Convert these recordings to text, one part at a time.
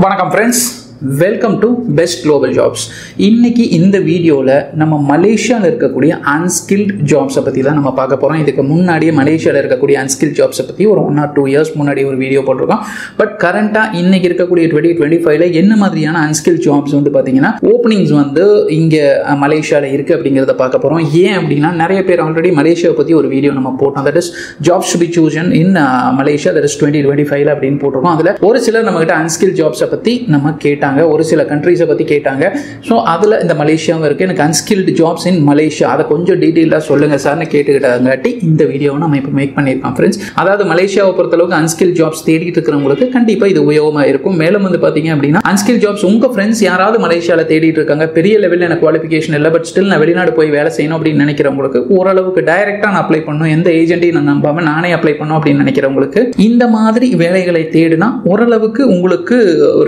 வணக்கம் friends, welcome to best global jobs. இன்னைக்கு இந்த வீடியோவில் நம்ம மலேசியாவில் இருக்கக்கூடிய அன்ஸ்கில்ட் ஜாப்ஸை பற்றி தான் நம்ம பார்க்க போகிறோம். இதுக்கு முன்னாடியே மலேசியாவில் இருக்கக்கூடிய அன்ஸ்கில்ட் ஜாப்ஸை பற்றி ஒரு 1 or 2 years முன்னாடி ஒரு வீடியோ போட்டிருக்கோம். பட் கரண்ட்டாக இன்னைக்கு இருக்கக்கூடிய 2025 என்ன மாதிரியான அன்ஸ்கில்ட் ஜாப்ஸ் வந்து பார்த்தீங்கன்னா ஓப்பனிங்ஸ் வந்து இங்கே மலேசியாவில் இருக்குது அப்படிங்கிறத பார்க்க போகிறோம். ஏன் அப்படின்னா நிறைய பேர் ஆல்ரெடி மலேசியாவை பற்றி ஒரு வீடியோ நம்ம போட்டோம். That is jobs to be chosen in Malaysia, that is 2025 அப்படின்னு போட்டிருக்கோம். அதில் ஒரு சிலர் நம்மகிட்ட அன்ஸ்கில்ட் ஜாப்ஸை பற்றி நம்ம கேட்டாங்க, ஒரு சில கண்ட்ரீஸை பற்றி கேட்டாங்க. ஸோ அதில் இந்த மலேசியாவும் இருக்குது. எனக்கு அன்ஸ்கில்டு ஜாப்ஸ் இன் மலேசியா அதை கொஞ்சம் டீட்டெயிலாக சொல்லுங்கள் சார்னு கேட்டுக்கிட்டாங்காட்டி இந்த வீடியோவை நம்ம இப்போ மேக் பண்ணியிருக்கோம் ஃப்ரெண்ட்ஸ். அதாவது மலேசியாவை பொறுத்தளவுக்கு அன்ஸ்கில் ஜாப்ஸ் தேடிட்டு இருக்கிறவங்களுக்கு கண்டிப்பாக இது உபயோகமாக இருக்கும். மேலும் வந்து பார்த்தீங்க அப்படின்னா அன்ஸ்கில் ஜாப்ஸ் உங்கள் ஃப்ரெண்ட்ஸ் யாராவது மலேசியாவில் தேடிட்டு இருக்காங்க, பெரிய லெவலில் எனக்கு குவாலிஃபிகேஷன் இல்லை, பட் ஸ்டில் நான் வெளிநாடு போய் வேலை செய்யணும் அப்படின்னு நினைக்கிறவங்களுக்கு, ஓரளவுக்கு டைரெக்டாக நான் அப்ளை பண்ணணும், எந்த ஏஜென்ட்டையும் நான் நம்பாமல் நானே அப்ளை பண்ணணும் அப்படின்னு நினைக்கிறவங்களுக்கு இந்த மாதிரி வேலைகளை தேடினா ஓரளவுக்கு உங்களுக்கு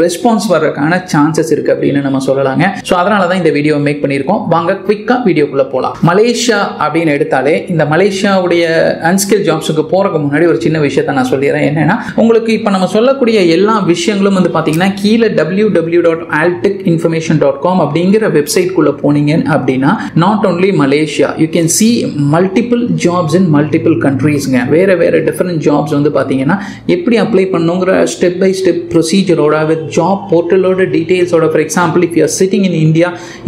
ரெஸ்பான்ஸ் வர்றதுக்கான சான்சஸ் இருக்கு அப்படின்னு நம்ம சொல்லலாங்க. சோ அதனால தான் இந்த வீடியோ மேக் பண்ணியிருக்கோம். வாங்க குவிக்கா வீடியோக்குள்ள போலாம். மலேசியா அப்படின்னு எடுத்தாலே இந்த மலேசியாவுடைய அன்ஸ்கில் ஜாப்ஸுக்கு போறதுக்கு முன்னாடி ஒரு சின்ன விஷயத்தை நான் சொல்லிடுறேன். என்னன்னா, உங்களுக்கு இப்போ நம்ம சொல்லக்கூடிய எல்லா விஷயங்களும் வந்து பாத்தீங்கன்னா கீழே www.altechinformation.com அப்படிங்கிற வெப்சைட் குள்ள போனீங்க அப்படின்னா not only Malaysia, you can see multiple jobs in multiple countries-ங்க. வேற வேற டிஃபரெண்ட் ஜாப்ஸ் வந்து பாத்தீங்கன்னா எப்படி அப்ளை பண்ணுங்கிற ஸ்டெப் பை ஸ்டெப் ப்ரொசீஜரோட வித் ஜாப் போர்ட்டலோட டீடைல்ஸோட. For example, if you are sitting in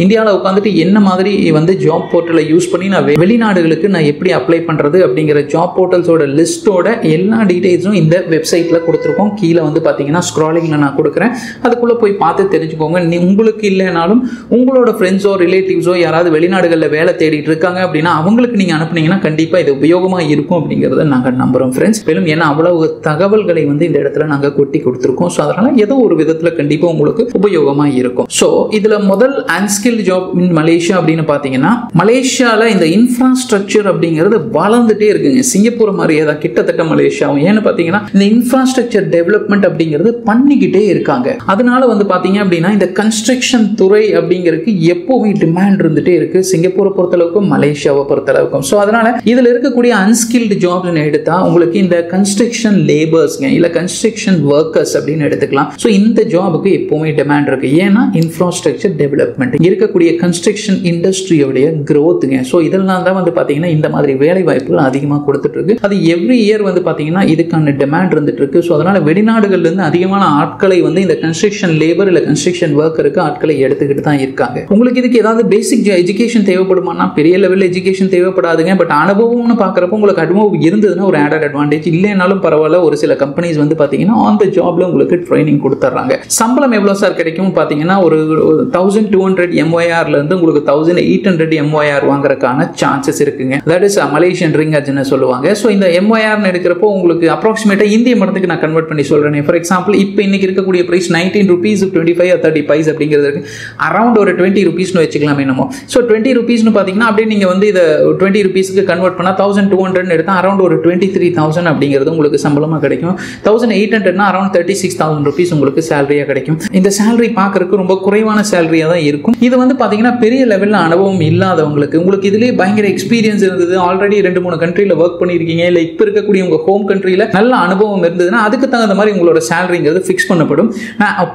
இந்தியாவில் உட்காந்துட்டு என்ன மாதிரி வந்து ஜாப் போர்ட்டலை யூஸ் பண்ணி நான் வெளிநாடுகளுக்கு நான் எப்படி அப்ளை பண்ணுறது அப்படிங்கிற ஜாப் போர்ட்டல்ஸோட லிஸ்ட்டோட எல்லா டீடைல்ஸும் இந்த வெப்சைட்டில் கொடுத்துருக்கோம். கீழே வந்து பார்த்தீங்கன்னா ஸ்க்ராலிங்கில் நான் கொடுக்குறேன், அதுக்குள்ளே போய் பார்த்து தெரிஞ்சுக்கோங்க. உங்களுக்கு இல்லைனாலும் உங்களோட ஃப்ரெண்ட்ஸோ ரிலேட்டிவ்ஸோ யாராவது வெளிநாடுகளில் வேலை தேடிட்டு இருக்காங்க அப்படின்னா அவங்களுக்கு நீங்கள் அனுப்புனீங்கன்னா கண்டிப்பாக இது உபயோகமாக இருக்கும் அப்படிங்கிறத நாங்கள் நம்புகிறோம் ஃப்ரெண்ட்ஸ். மேலும் ஏன்னா அவ்வளவு தகவல்களை வந்து இந்த இடத்துல நாங்கள் கொட்டி கொடுத்துருக்கோம். ஸோ அதனால் ஏதோ ஒரு விதத்தில் கண்டிப்பாக உங்களுக்கு உபயோகமாக இருக்கும். ஸோ இதில் முதல் அன்ஸ்கில்டு ஜாப் இன் மலேசியா அப்படின்னு பார்த்தீங்கன்னா, மலேசியாவில் இந்த இன்ஃப்ராஸ்ட்ரக்சர் அப்படிங்கிறது வளர்ந்துட்டே இருக்குங்க. சிங்கப்பூர் மாதிரியே தான் கிட்டத்தட்ட மலேசியாவும். ஏன்னு பார்த்தீங்கன்னா இந்த இன்ஃப்ராஸ்ட்ரக்சர் டெவலப்மெண்ட் அப்படிங்கிறது பண்ணிக்கிட்டே இருக்காங்க. அதனால வந்து பார்த்தீங்க அப்படின்னா இந்த கன்ஸ்ட்ரக்ஷன் துறை அப்படிங்கிறதுக்கு எப்போவுமே டிமாண்ட் இருந்துகிட்டே இருக்கு, சிங்கப்பூரை பொறுத்தளவுக்கும் மலேசியாவை பொறுத்தளவுக்கும். ஸோ அதனால இதில் இருக்கக்கூடிய அன்ஸ்கில்டு ஜாப்னு எடுத்தா உங்களுக்கு இந்த கன்ஸ்ட்ரக்ஷன் லேபர்ஸ்ங்க இல்லை கன்ஸ்ட்ரக்ஷன் ஒர்க்கர்ஸ் அப்படின்னு எடுத்துக்கலாம். ஸோ இந்த ஜாபுக்கு எப்போவுமே டிமாண்ட் இருக்கு. ஏன்னா இன்ஃப்ராஸ்ட்ரக்சர் டெவலப்மெண்ட் இருக்கக்கூடிய கன்ஸ்ட்ரக்ஷன் இண்டஸ்ட்ரியோடைய growthங்க. ஸோ இதெல்லாம் தான் வந்து பார்த்தீங்கன்னா இந்த மாதிரி வேலை வாய்ப்புகள் அதிகமாக கொடுத்துட்டு இருக்கு. அது எவ்ரி இயர் வந்து பார்த்தீங்கன்னா இதுக்கான டிமாண்ட் இருந்துட்டு இருக்கு. ஸோ அதனால வெளிநாடுகள்ல இருந்து அதிகமான ஆட்களை வந்து இந்த கன்ஸ்ட்ரக்ஷன் லேபர் இல்லை கன்ஸ்ட்ரக்ஷன் ஒர்க்கருக்கு ஆட்களை எடுத்துக்கிட்டு தான் இருக்காங்க. உங்களுக்கு இதுக்கு ஏதாவது பேசிக் எஜுகேஷன் தேவைப்படுமானா பெரிய லெவலில் எஜுகேஷன் தேவைப்படாதுங்க. பட் அனுபவம்னு பார்க்குறப்போ உங்களுக்கு அனுபவம் இருந்ததுன்னா ஒரு ஆடட் அட்வான்டேஜ், இல்லைனாலும் பரவாயில்ல. ஒரு சில கம்பெனிஸ் வந்து பார்த்தீங்கன்னா ஆன் த ஜாப்ல உங்களுக்கு ட்ரைனிங் கொடுத்துட்றாங்க. சம்பளம் எவ்வளோ சார் கிடைக்கும் பார்த்தீங்கன்னா ஒரு 1200 MYRல இருந்து உங்களுக்கு 1800 MYR வாங்குறதுக்கான சான்சஸ் இருக்குங்க. தட் இஸ் மலேசியன் ரிங்கர்ஸ்னு சொல்லுவாங்க. ஸோ இந்த MYR எடுக்கிறப்போ உங்களுக்கு அப்ராக்சிமேட்டா இந்திய மடத்துக்கு நான் கன்வெர்ட் பண்ணி சொல்றேன். ஃபார் எக்ஸாம்பிள், இப்போ இன்னைக்கு இருக்கக்கூடிய பிரைஸ் 19 rupees 25 or 30 paise அப்படிங்கிறது இருக்கு. அரௌண்ட் ஒரு 20 rupeesனு வச்சுக்கலாம் என்னமோ. ஸோ 20 rupeesனு பார்த்தீங்கன்னா அப்படியே நீங்கள் வந்து இதை 20 rupeesக்கு கன்வெர்ட் பண்ணால் 1200 எடுத்தால் அரௌண்ட் ஒரு 23,000 அப்படிங்கிறது உங்களுக்கு சம்பளமாக கிடைக்கும். 1800 அரௌண்ட் 36,000 rupees உங்களுக்கு சேலரியாக கிடைக்கும். இந்த சேலரி பார்க்கறதுக்கு ரொம்ப குறைவான சேலரியாக தான் இருக்கும். இது வந்து பார்த்தீங்கன்னா பெரிய லெவலில் அனுபவம் இல்லாதவங்களுக்கு, உங்களுக்கு இதுலேயே பயங்கர எக்ஸ்பீரியன்ஸ் இருந்தது, ஆல்ரெடி 2-3 கண்ட்ரியில் ஒர்க் பண்ணியிருக்கீங்க, இல்லை இப்போ இருக்கக்கூடிய உங்கள் ஹோம் கண்ட்ரியில் நல்ல அனுபவம் இருந்ததுன்னா அதுக்கு தகுந்த மாதிரி உங்களோட சேலரிங்கிறது ஃபிக்ஸ் பண்ணப்படும்.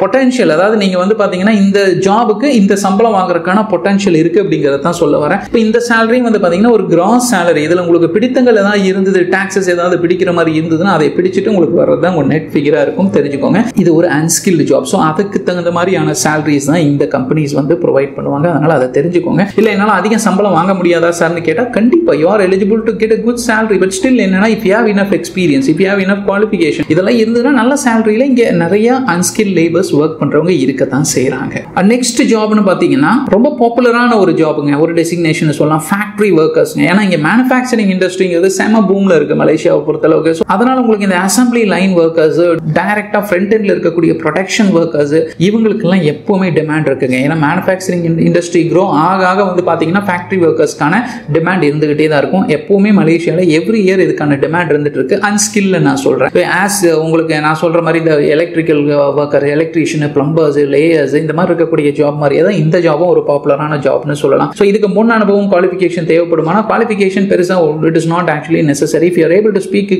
பொட்டன்ஷியல், அதாவது நீங்கள் வந்து பார்த்தீங்கன்னா இந்த ஜாபுக்கு இந்த சம்பளம் வாங்குறதுக்கான பொட்டன்ஷியல் இருக்குது அப்படிங்கிறத தான் சொல்ல வரேன். இப்போ இந்த சேலரியும் வந்து பார்த்தீங்கன்னா ஒரு கிராஸ் சேலரி. இதில் உங்களுக்கு பிடித்தங்கள் ஏதாவது இருந்தது, டாக்ஸஸ் ஏதாவது பிடிக்கிற மாதிரி இருந்ததுன்னா அதை பிடிச்சிட்டு உங்களுக்கு வர்றது தான் உங்கள் நெட் ஃபிகராக இருக்கும். தெரிஞ்சுக்கோங்க, இது ஒரு அன்ஸ்கில்டு ஜாப். ஸோ அதுக்கு தகுந்த மாதிரியான சேலரிஸ் தான் இந்த கம்பெனிஸ் வந்து ப்ரொவைட் பண்ணுவாங்க. அதனால அதை தெரிஞ்சுக்கோங்க. இல்லை என்னால் அதிக சம்பளம் வாங்க முடியாதா சார்னு கேட்டால் கண்டிப்பாக you are eligible to get a good salary. But still என்னன்னா, if you have enough experience, if you have enough qualification, இதெல்லாம் இருந்ததுன்னா நல்ல சேலரியில் இங்கே நிறைய அன்ஸ்கில் லேபர்ஸ் ஒர்க் பண்ணுறவங்க இருக்கத்தான் செய்கிறாங்க. நெக்ஸ்ட் ஜாப்னு பார்த்தீங்கன்னா ரொம்ப பாப்புலரான ஒரு ஜாபுங்க, ஒரு டெசிக்னேஷன் சொல்லலாம், ஃபேக்டரி ஒர்க்கர்ஸ்ங்க. ஏன்னா இங்கே மேனுஃபேக்சரிங் இண்டஸ்ட்ரிங்கிறது செம பூமில் இருக்குது மலேசியாவை பொறுத்தளவுக்கு. அதனால உங்களுக்கு இந்த அசம்பிளி லைன் ஒர்க்கர்ஸ், டைரக்டாக ஃப்ரண்ட் எண்டில் இருக்கக்கூடிய ப்ரொடக்ஷன் ஒர்க்கர்ஸ், இவங்களுக்கெல்லாம் எப்போவுமே டிமாண்ட் இருக்குங்க. ஏன்னா மேனுஃபேக்சரிங் இண்டஸ்ட்ரி க்ரோ ஆக வந்து பார்த்தீங்கன்னா ஃபேக்ட்ரி ஒர்க்கர்ஸ்க்கான டிமாண்ட் இருந்துகிட்டே தான் இருக்கும். எப்போவுமே மலேசியாவில் எவ்ரி இயர் இதுக்கான டிமாண்ட் இருந்துட்டு இருக்கு. அன்ஸ்கில்ல நான் சொல்கிறேன். ஆஸ் உங்களுக்கு நான் சொல்கிற மாதிரி இந்த electrical worker, electrician, plumbers, layers இந்த மாதிரி இருக்கக்கூடிய ஜாப் மாதிரியே தான் இந்த ஜாபும் ஒரு பாப்புலரான ஜாப்னு சொல்லலாம். ஸோ இதுக்கு முன் அனுபவம் குவாலிஃபிகேஷன் தேவைப்படுமானா குவாலிஃபிகேஷன் பெருசாக it is not actually necessary. If you are able to speak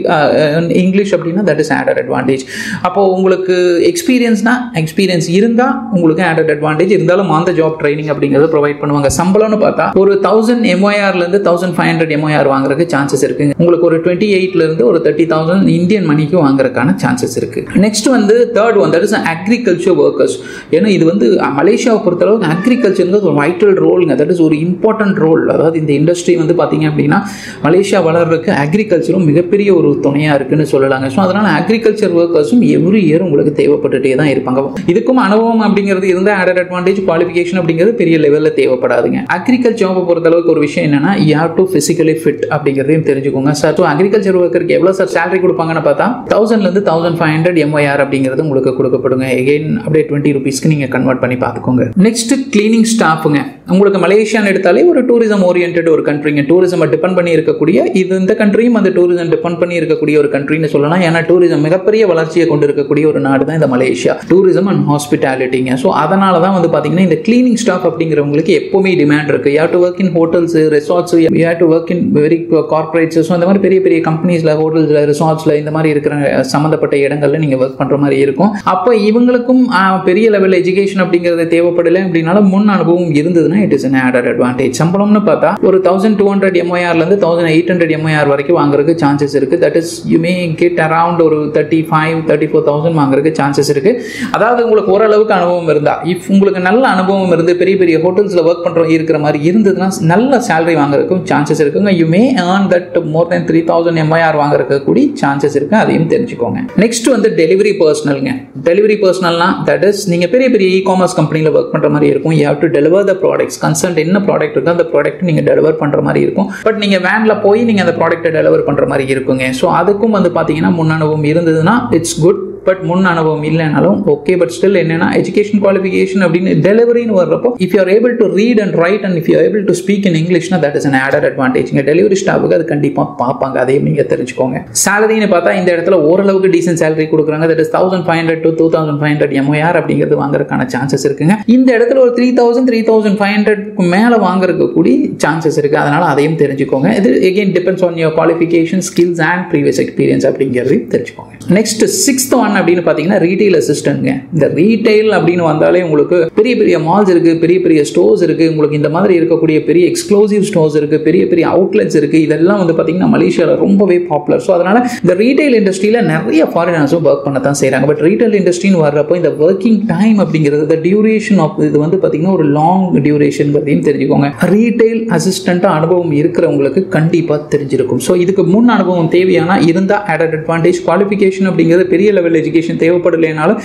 English அப்படின்னா தட் இஸ் ஆடட் அட்வான்டேஜ். அப்போ உங்களுக்கு எக்ஸ்பீரியன்ஸ் இருந்தால் உங்களுக்கு ஆடட் அட்வான்டேஜ். இருந்தாலும் அந்த ஜாப் ட்ரைனிங் அப்படிங்கிறது ப்ரொவைட் பண்ணுவாங்க. சம்பளம்னு பார்த்தா ஒரு 1000 MYRலேருந்து 1500 MYR வாங்குறதுக்கு சான்சஸ் இருக்குங்க. உங்களுக்கு ஒரு 28,000 ஒரு 30,000 இந்தியன் மணிக்கு வாங்குறதுக்கான சான்சஸ் இருக்கு. நெக்ஸ்ட் வந்து third one that is agriculture workers. ஏன்னா இது வந்து மலேசியாவை பொறுத்தளவுக்கு அக்ரிகல்ச்சருங்கிறது ஒரு வைட்டல் ரோலுங்க. தட் இஸ் ஒரு இம்பார்ட்டன்ட் ரோல். அதாவது இந்த இண்டஸ்ட்ரி வந்து பார்த்தீங்க அப்படின்னா மலேசியா வளர்றதுக்கு அக்ரிகல்ச்சரும் மிகப்பெரிய ஒரு துணையாக இருக்குன்னு சொல்லலாங்க. ஸோ அதனால அக்ரிகல்ச்சர் ஒர்க்கர்ஸும் எவ்ரி இயர் உங்களுக்கு தேவைப்பட்டுட்டே தான் இருப்பாங்க. இதுக்கும் அனுபவம் அப்படிங்கிறது இருந்தால் ஆடட் அட்வான்டேஜ். குவாலிஃபிகேஷன் அப்படிங்கிறது பெரிய லெவலில் தேவைப்படாதுங்க. அக்ரிகல்ச்சர் ஜாபை பொறுத்தளவுக்கு ஒரு விஷயம் என்னன்னா you have to physically fit அப்படிங்கிறதையும் தெரிஞ்சுக்கோங்க சார். ஸோ அக்ரிகல்ச்சர் ஒர்க்கருக்கு எவ்வளோ சார் சேலரி கொடுப்பாங்கன்னு பார்த்தா 1000லேருந்து 1500 MYR அப்படிங்கிறது உங்களுக்கு கொடுக்கப்படுங்க. எகைன் அப்படியே 20 ரூபீஸ்க்கு நீங்கள் கன்வெர்ட் பண்ணி பார்த்துக்கோங்க. நெக்ஸ்ட் கிளீனிங் ஸ்டாஃபுங்க. உங்களுக்கு மலேசியான்னு எடுத்தாலே ஒரு டூரிசம் ஓரியன்ட் ஒரு கண்ட்ரிங்க. டூரிசம் டிபெண்ட் பண்ணி இருக்கக்கூடிய இந்த கண்ட்ரியும் அந்த டூரிசம் டிபெண்ட் பண்ணி இருக்கக்கூடிய ஒரு கண்ட்ரின்னு சொல்லலாம். ஏன்னா டூரிசம் மிகப்பெரிய வளர்ச்சியை கொண்டு இருக்கக்கூடிய ஒரு நாடு தான் இந்த மலேசியா. டூரிசம் அண்ட் ஹாஸ்பிட்டாலிட்டிங்க. ஸோ அதனால தான் வந்து பார்த்தீங்கன்னா இந்த கிளீனிங் ஸ்டாஃப் அப்படிங்கிறவங்களுக்கு எப்பவுமே டிமாண்ட் இருக்கு. You have to work in hotels, resorts, you have to work in very corporates. So இந்த மாதிரி பெரிய பெரிய கம்பெனிஸ்ல, ஹோட்டல்ஸ்ல, ரிசார்ட்ஸ்ல இந்த மாதிரி இருக்கிற சம்மந்தப்பட்ட இடங்கள்ல நீங்க ஒர்க் பண்ற மாதிரி இருக்கும். அப்போ இவங்களுக்கும் பெரிய லெவல் எஜுகேஷன் அப்படிங்கிறது தேவைப்படலை அப்படின்னாலும் முன் அனுபவம் இருந்ததுன்னா it is an added advantage. சம்பளம்னு பார்த்தா ஒரு 1200 MYRலேருந்து 1800 MYR வரைக்கும் வாங்குறதுக்கு சான்சஸ் இருக்கு. That is you may get around ஒரு 35,000-34,000 வாங்குறதுக்கு சான்சஸ் இருக்கு. அதாவது உங்களுக்கு ஓரளவுக்கு அனுபவம் இருந்தா, இஃப் உங்களுக்கு நல்ல அனுபவம் இருந்து பெரிய பெரிய ஹோட்டல்ஸ்ல ஒர்க் பண்ற இருக்கிற மாதிரி இருந்ததுன்னா நல்ல சேலரி வாங்குறதுக்கும் சான்சஸ் இருக்குங்க. You may earn that more than 3000 MYR வாங்குறதுக்கு கூடி சான்சஸ் இருக்கு. அதையும் தெரிஞ்சுக்கோங்க. நெக்ஸ்ட் வந்து டெலிவரி பர்சனல்ங்க. டெலிவரி பர்சனல்னா தட் இஸ் நீங்க பெரிய பெரிய இ-காமர்ஸ் கம்பெனில ஒர்க் பண்ற மாதிரி இருக்கும். You have to deliver the products. Concern என்ன ப்ராடக்ட் இருக்கோ அந்த ப்ராடக்ட் நீங்க டெலிவர் பண்ற மாதிரி இருக்கும். பட் நீங்க வேன்ல போய் நீங்க அந்த ப்ராடக்ட்டை டெலிவர் பண்ற மாதிரி இருக்குங்க. ஸோ அதுக்கும் வந்து பாத்தீங்கன்னா முன் அனுபவம் இருந்ததுன்னா இட்ஸ் குட். பட் முன் அனுபவம் இல்லைனாலும் ஓகே. பட் ஸ்டில் என்னன்னா எஜுகேஷன் குவாலிஃபிகேஷன் அப்படின்னு டெலிவரின்னு வர்றப்போ if you are able to read and write and if you able to speak in இங்கிலீஷ்னா that is an added advantage. Delivery ஸ்டாஃபுக்கு அது கண்டிப்பாக பார்ப்பாங்க. அதையும் நீங்கள் தெரிஞ்சுக்கோங்க. சேலரின்னு பார்த்தா இந்த இடத்துல ஓரளவுக்கு டீசென்ட் சேலரி கொடுக்குறாங்க. தட் இஸ் 1500 to 2500 MYR அப்படிங்கிறது வாங்குறதுக்கான சான்சஸ் இருக்குங்க. இந்த இடத்துல ஒரு 3000-3500 மேலே வாங்குறதுக்கு கூடி சான்சஸ் இருக்கு. அதனால அதையும் தெரிஞ்சுக்கோங்க. இது again depends on your qualification, skills and previous experience அப்படிங்கிறதையும் தெரிஞ்சுக்கோங்க. நெக்ஸ்ட் சிக்ஸ்த் ஒன் அப்படின்னு பார்த்தீங்கன்னா ரீட்டைல் அசிஸ்டன்ட்ங்க. இந்த ரீட்டைல் அப்படின்னு வந்தாலே உங்களுக்கு பெரிய பெரிய மால்ஸ் இருக்கு, பெரிய பெரிய ஸ்டோர்ஸ் இருக்கு. உங்களுக்கு இந்த மாதிரி இருக்கக்கூடிய பெரிய எக்ஸ்க்ளூசிவ் ஸ்டோர்ஸ் இருக்கு, பெரிய பெரிய அவுட்லெட்ஸ் இருக்கு. இதெல்லாம் வந்து பார்த்தீங்கன்னா மலேசியாவில் ரொம்பவே பாப்புலர். ஸோ அதனால இந்த ரீட்டைல் இண்டஸ்ட்ரியில் நிறைய ஃபாரினர்ஸும் ஒர்க் பண்ண தான் செய்கிறாங்க. பட் ரீட்டைல் இண்டஸ்ட்ரின்னு வர்றப்போ இந்த ஒர்க்கிங் டைம் அப்படிங்கிறது, இந்த டியூரேஷன் ஆஃப் இது வந்து பார்த்தீங்கன்னா ஒரு லாங் டியூரேஷன்ங்கிறதையும் தெரிஞ்சுக்கோங்க. ரீட்டைல் அசிஸ்டண்ட்டாக அனுபவம் இருக்கிறவங்களுக்கு கண்டிப்பாக தெரிஞ்சிருக்கும். ஸோ இதுக்கு முன் அனுபவம் தேவையான இருந்தால் ஆடட் அட்வான்டேஜ். குவாலிஃபிகேஷன் அப்படிங்கிறது பெரிய லெவல் எஜுகேஷன் தேவைப்படலைனாலும்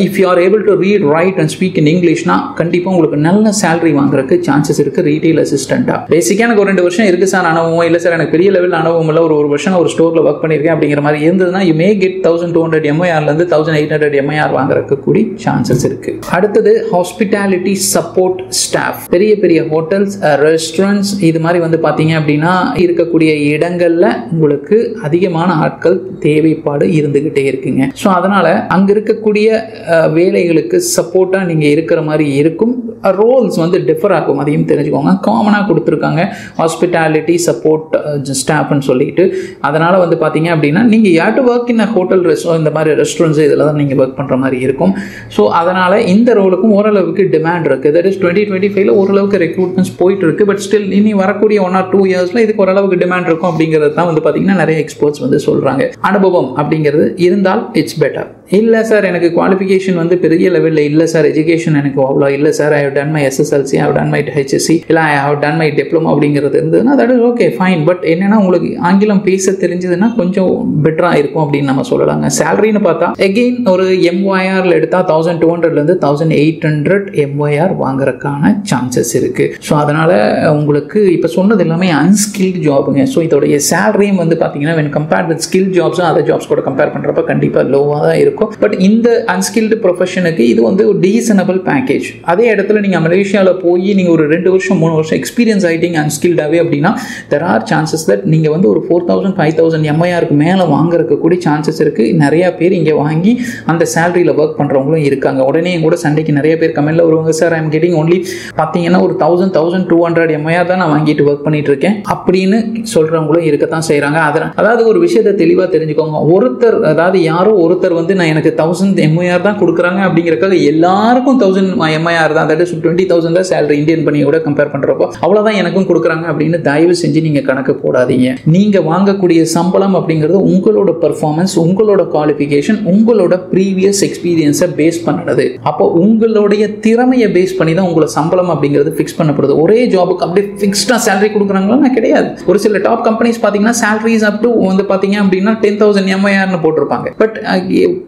if you are able to read, write and speak in இங்கிலீஷ்னா கண்டிப்பாக உங்களுக்கு நல்ல சேலரி வாங்குறதுக்கு சான்சஸ் இருக்கு ரீட்டைல் அசிஸ்டண்டா. பேசிக்காக எனக்கு ஒரு 2 வருஷம் இருக்கு சார் அனுபவம், இல்லை சார் எனக்கு பெரிய லெவல் அனுபவம் இல்லை, ஒரு வருஷம் ஒரு ஸ்டோரில் ஒர்க் பண்ணியிருக்கேன் அப்படிங்கிற மாதிரி இருந்ததுன்னா யூ மே கெட் 1200 MYRலேருந்து 1800 MYR வாங்குறதுக்கு கூடி சான்சஸ் இருக்கு. அடுத்தது ஹாஸ்பிட்டாலிட்டி சப்போர்ட் ஸ்டாஃப். பெரிய பெரிய ஹோட்டல்ஸ், ரெஸ்டாரண்ட்ஸ் இது மாதிரி வந்து பார்த்தீங்க அப்படின்னா இருக்கக்கூடிய இடங்கள்ல உங்களுக்கு அதிகமான ஆட்கள் தேவைப்பாடு இருந்துகிட்டே இருக்குங்க. ஸோ அதனால அங்க இருக்கக்கூடிய வேலைகளுக்கு சப்போர்ட்டா நீங்க இருக்கிற மாதிரி இருக்கும். ரோல்ஸ் வந்து டிஃபர் ஆகும், அதையும் தெரிஞ்சுக்கோங்க. காமனாக கொடுத்துருக்காங்க ஹாஸ்பிட்டாலிட்டி சப்போர்ட் ஸ்டாஃப்னு சொல்லிட்டு. அதனால வந்து பார்த்தீங்க அப்படின்னா நீங்கள் யார்ட்டு ஒர்க் இன் ஹோட்டல், இந்த மாதிரி ரெஸ்டாரண்ட்ஸ் இதில் தான் நீங்கள் ஒர்க் பண்ணுற மாதிரி இருக்கும். ஸோ அதனால் இந்த ரோலுக்கும் ஓரளவுக்கு டிமாண்ட் இருக்குது. தட் இஸ் 2025 ஓரளவுக்கு ரெக்ரூட்மெண்ட்ஸ் போயிட்டு இருக்கு. பட் ஸ்டில் இனி வரக்கூடிய 1 or 2 இயர்ஸில் இதுக்கு ஓரளவுக்கு டிமாண்ட் இருக்கும் அப்படிங்கிறது தான் வந்து பார்த்தீங்கன்னா நிறைய எக்ஸ்பர்ட்ஸ் வந்து சொல்கிறாங்க. அனுபவம் அப்படிங்கிறது இருந்தால் இட்ஸ் பெட்டர். இல்லை சார் எனக்கு குவாலிஃபிகேஷன் வந்து பெரிய லெவலில் இல்லை சார், எஜுகேஷன் எனக்கு அவ்வளோ இல்லை sir, I have done my SSLC, I have done my HSC, இல்லை I have done my diploma அப்படிங்கிறது இருந்ததுன்னா that is okay fine. But என்னன்னா உங்களுக்கு ஆங்கிலம் பேச தெரிஞ்சதுன்னா கொஞ்சம் பெட்டராக இருக்கும் அப்படின்னு நம்ம சொல்லலாங்க. சேலரின்னு பார்த்தா எகெயின் ஒரு MYRல எடுத்தால் 1200லேருந்து 1800 MYR வாங்குறதுக்கான சான்சஸ் இருக்கு. ஸோ அதனால உங்களுக்கு இப்போ சொன்னது எல்லாமே அன்ஸ்கில்டு ஜாபுங்க. ஸோ இதோடைய சேலரியும் வந்து பார்த்தீங்கன்னா when compared with skilled jobs other jobs கூட கம்பேர் பண்ணுறப்ப கண்டிப்பாக லோவாக தான் இருக்கும். இருக்கும். பட் இந்த அன்ஸ்கில்டு ப்ரொஃபஷனுக்கு இது வந்து ஒரு டீசனபிள் பேக்கேஜ். அதே இடத்துல நீங்கள் மலேசியாவில் போய் நீங்கள் ஒரு 2 வருஷம் 3 வருஷம் எக்ஸ்பீரியன்ஸ் ஆகிட்டீங்க அன்ஸ்கில்டாகவே அப்படின்னா தெர் ஆர் சான்சஸ் தட் நீங்கள் வந்து ஒரு 4000 5000 MIRக்கு மேலே வாங்குறதுக்கு கூட சான்சஸ் இருக்குது. நிறையா பேர் இங்கே வாங்கி அந்த சேலரியில் ஒர்க் பண்ணுறவங்களும் இருக்காங்க. உடனே கூட சண்டைக்கு நிறைய பேர் கமெண்ட்ல வருவாங்க, சார் ஐம் கெட்டிங் ஒன்லி பார்த்தீங்கன்னா ஒரு 1200 MIR தான் நான் வாங்கிட்டு ஒர்க் பண்ணிட்டு இருக்கேன் அப்படின்னு சொல்றவங்களும் இருக்கத்தான் செய்யறாங்க. அதாவது ஒரு விஷயத்தை தெளிவாக தெரிஞ்சுக்கோங்க. ஒருத்தர் அதாவது யாரோ ஒருத்தர் வந்து நான் எனக்கு 1000 MIR தான் கொடுக்குறாங்க அப்படிங்கிறக்காக எல்லாருக்கும் 1000 MIR தான், தட் இஸ் 20,000 தான் சேலரி இந்தியன் பண்ணியோட கம்பேர் பண்றப்போ அவ்வளவுதான் எனக்கும் கொடுக்குறாங்க அப்படின்னு தயவு செஞ்சு நீங்க கணக்கு போடாதீங்க. நீங்க வாங்கக்கூடிய சம்பளம் அப்படிங்கிறது உங்களோட பெர்ஃபார்மன்ஸ், உங்களோட குவாலிஃபிகேஷன், உங்களோட ப்ரீவியஸ் எக்ஸ்பீரியன்ஸை பேஸ் பண்ணது. அப்போ உங்களுடைய திறமையை பேஸ் பண்ணி தான் உங்களோட சம்பளம் அப்படிங்கிறது ஃபிக்ஸ் பண்ணப்படுது. ஒரே ஜாபுக்கு அப்படியே ஃபிக்ஸ்டா சேலரி கொடுக்குறாங்களா கிடையாது. ஒரு சில டாப் கம்பெனிஸ் பார்த்தீங்கன்னா சேலரிஸ் அப் டு வந்து பார்த்தீங்க அப்படின்னா 10,000 MIRனு போட்டிருப்பாங்க. பட்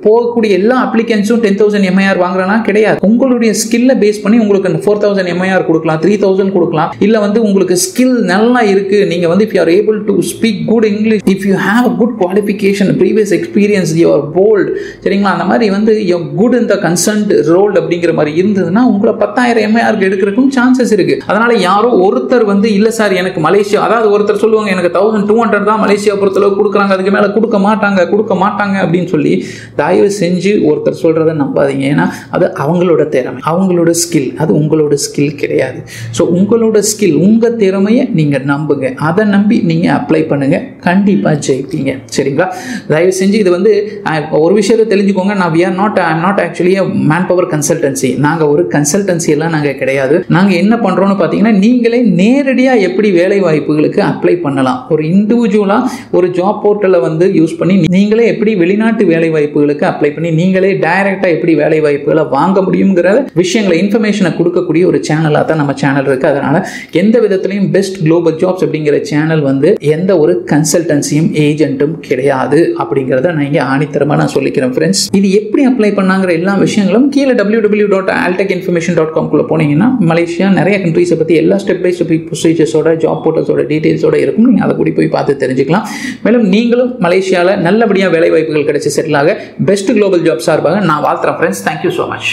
போகக்கூடிய எல்லா அப்ளிகன்ஸும் 10,000 MIR வாங்குறானா கிடையாது. உங்களுடைய ஸ்கில்லை பேஸ் பண்ணி உங்களுக்கு 4,000 MIR கொடுக்கலாம், 3,000 கொடுக்கலாம். இல்ல வந்து உங்களுக்கு ஸ்கில் நல்லா இருக்கு, நீங்க வந்து if you are able to speak good English, if you have a good qualification, previous experience, you are bold, சரிங்களா, அந்த மாதிரி வந்து you are good in the concerned role அப்படிங்கிற மாதிரி இருந்ததுன்னா உங்களை 10,000 MIR எடுக்கிறதுக்கும் சான்சஸ் இருக்கு. அதனால யாரோ ஒருத்தர் வந்து இல்ல சார் எனக்கு மலேசியா, அதாவது ஒருத்தர் சொல்லுவாங்க எனக்கு 1200 தான் மலேசியா பொறுத்தளவு கொடுக்குறாங்க, அதுக்கு மேல கொடுக்க மாட்டாங்க அப்படின்னு சொல்லி தயவு செஞ்சு ஒருத்தர் சொல்றதை நம்பாதீங்க. ஏன்னா அது அவங்களோட திறமை, அவங்களோட ஸ்கில், அது உங்களோட ஸ்கில் கிடையாது. ஸோ உங்களோட ஸ்கில், உங்க திறமையை நீங்க நம்புங்க, அதை நம்பி நீங்க அப்ளை பண்ணுங்க, கண்டிப்பா ஜெயிப்பீங்க. சரிங்களா? தயவு செஞ்சு இது வந்து ஒரு விஷயத்தை தெரிஞ்சுக்கோங்க. I am not actually man power consultancy. நாங்க ஒரு கன்சல்டன்சி எல்லாம் நாங்க கிடையாது. நாங்க என்ன பண்றோம்னு பாத்தீங்கன்னா நீங்களே நேரடியா எப்படி வேலை வாய்ப்புகளுக்கு அப்ளை பண்ணலாம், ஒரு இண்டிவிஜுவலா ஒரு ஜாப் போர்ட்டலை வந்து யூஸ் பண்ணி நீங்களே எப்படி வெளிநாட்டு வேலை வாய்ப்புகளுக்கு அப்ளை பண்ணி நீங்களே டைரக்டா எப்படி வேலை வாய்ப்புகளை வாங்க முடியுங்கிற விஷயங்களை இன்ஃபர்மேஷனை கொடுக்கக்கூடிய ஒரு சேனலா தான் நம்ம சேனல் இருக்கு. அதனால எந்த விதத்திலையும் பெஸ்ட் குளோபல் ஜாப்ஸ் அப்படிங்கிற சேனல் வந்து எந்த ஒரு கன்சல்டன்சியும் ஏஜென்ட்டும் கிடையாது அப்படிங்கிறத நான் ஆணித்தரமா நான் சொல்லிக்கிறேன் ஃப்ரெண்ட்ஸ். இது எப்படி அப்ளை பண்ணாங்கிற எல்லா விஷயங்களும் கீழே www.altecinformation.com குள்ள போனீங்கன்னா மலேசியா நிறைய கண்ட்ரீஸை பத்தி எல்லா ஸ்டெப் பை ஸ்டெப் ப்ரொசீஜர்ஸோட ஜாப் போர்ட்டல்ஸோட டீடைல்ஸோட இருக்கும். நீங்க அதை கூடி போய் பார்த்து தெரிஞ்சுக்கலாம். மேலும் நீங்களும் மலேசியாவில் நல்லபடியாக வேலை வாய்ப்புகள் கிடைச்சி செட்டில் ஆக பெஸ்ட் குளோபல் ஜாப் சார்பாக நான் வாழ்த்துறேன் ஃப்ரெண்ட்ஸ். Thank you so much.